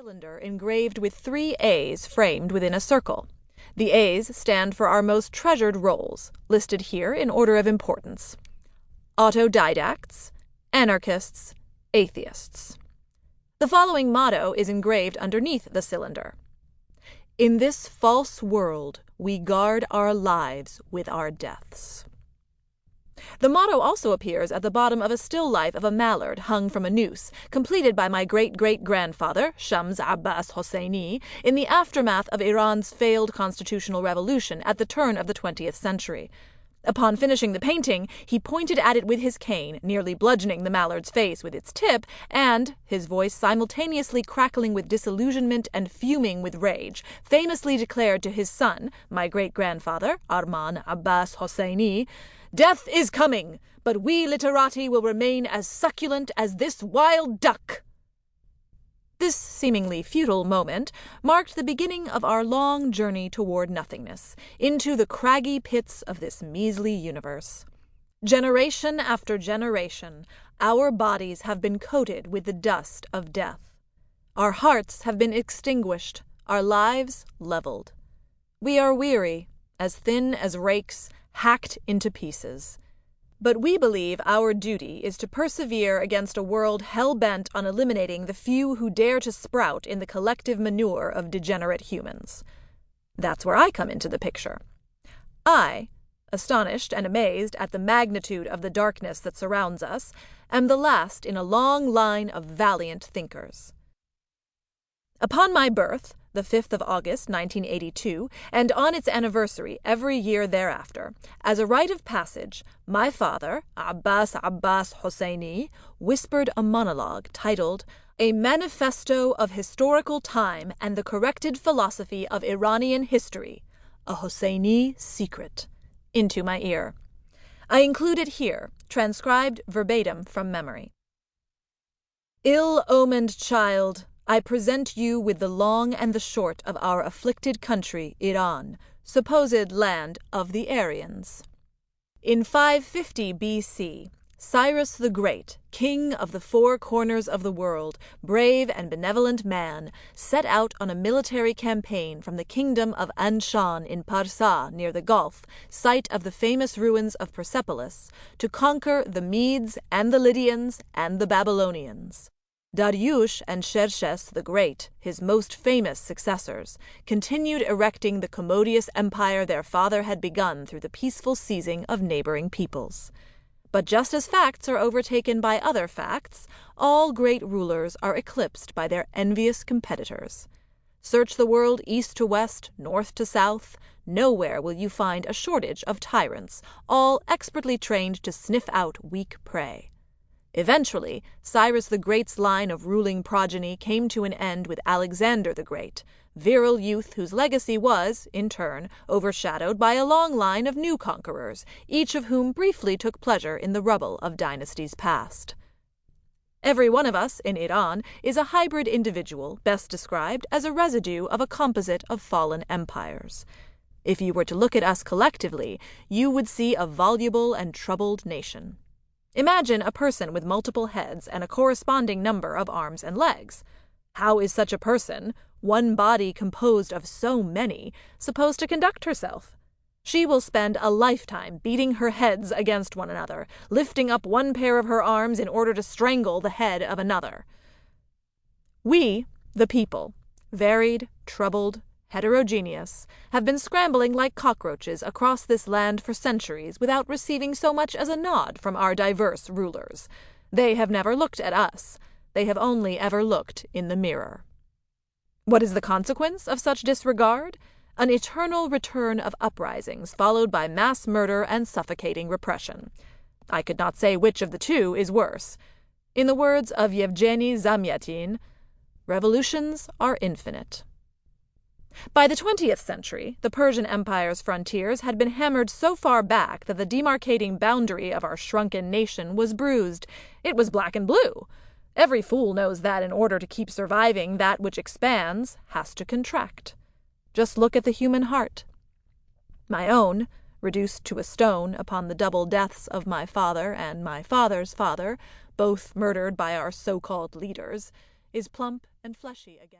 cylinder engraved with 3 A's framed within a circle. The A's stand for our most treasured roles, listed here in order of importance: autodidacts, anarchists, atheists. The following motto is engraved underneath the cylinder: "In this false world, we guard our lives with our deaths." The motto also appears at the bottom of a still life of a mallard hung from a noose, completed by my great-great-grandfather, Shams Abbas Hosseini, in the aftermath of Iran's failed constitutional revolution at the turn of the 20th century. Upon finishing the painting, he pointed at it with his cane, nearly bludgeoning the mallard's face with its tip, and, his voice simultaneously crackling with disillusionment and fuming with rage, famously declared to his son, my great-grandfather, Arman Abbas Hosseini, "Death is coming, but we literati will remain as succulent as this wild duck." This seemingly futile moment marked the beginning of our long journey toward nothingness, into the craggy pits of this measly universe. Generation after generation, our bodies have been coated with the dust of death. Our hearts have been extinguished, our lives leveled. We are weary, as thin as rakes, hacked into pieces. But we believe our duty is to persevere against a world hell-bent on eliminating the few who dare to sprout in the collective manure of degenerate humans. That's where I come into the picture. I, astonished and amazed at the magnitude of the darkness that surrounds us, am the last in a long line of valiant thinkers. Upon my birth, the 5th of August, 1982, and on its anniversary every year thereafter, as a rite of passage, my father, Abbas Hosseini, whispered a monologue titled "A Manifesto of Historical Time and the Corrected Philosophy of Iranian History, a Hosseini Secret," into my ear. I include it here, transcribed verbatim from memory. "Ill-omened child, I present you with the long and the short of our afflicted country, Iran, supposed land of the Aryans. In 550 B.C., Cyrus the Great, king of the 4 corners of the world, brave and benevolent man, set out on a military campaign from the kingdom of Anshan in Parsa near the Gulf, site of the famous ruins of Persepolis, to conquer the Medes and the Lydians and the Babylonians. Dariush and Xerxes the Great, his most famous successors, continued erecting the commodious empire their father had begun through the peaceful seizing of neighboring peoples. But just as facts are overtaken by other facts, all great rulers are eclipsed by their envious competitors. Search the world east to west, north to south, nowhere will you find a shortage of tyrants, all expertly trained to sniff out weak prey. Eventually, Cyrus the Great's line of ruling progeny came to an end with Alexander the Great, virile youth whose legacy was, in turn, overshadowed by a long line of new conquerors, each of whom briefly took pleasure in the rubble of dynasties past. Every one of us in Iran is a hybrid individual best described as a residue of a composite of fallen empires. If you were to look at us collectively, you would see a voluble and troubled nation. Imagine a person with multiple heads and a corresponding number of arms and legs. How is such a person, one body composed of so many, supposed to conduct herself? She will spend a lifetime beating her heads against one another, lifting up one pair of her arms in order to strangle the head of another. We, the people, varied, troubled, heterogeneous, have been scrambling like cockroaches across this land for centuries without receiving so much as a nod from our diverse rulers. They have never looked at us. They have only ever looked in the mirror. What is the consequence of such disregard? An eternal return of uprisings followed by mass murder and suffocating repression. I could not say which of the two is worse. In the words of Yevgeny Zamyatin, revolutions are infinite. By the 20th century, the Persian Empire's frontiers had been hammered so far back that the demarcating boundary of our shrunken nation was bruised. It was black and blue. Every fool knows that in order to keep surviving, that which expands has to contract. Just look at the human heart. My own, reduced to a stone upon the double deaths of my father and my father's father, both murdered by our so-called leaders, is plump and fleshy again.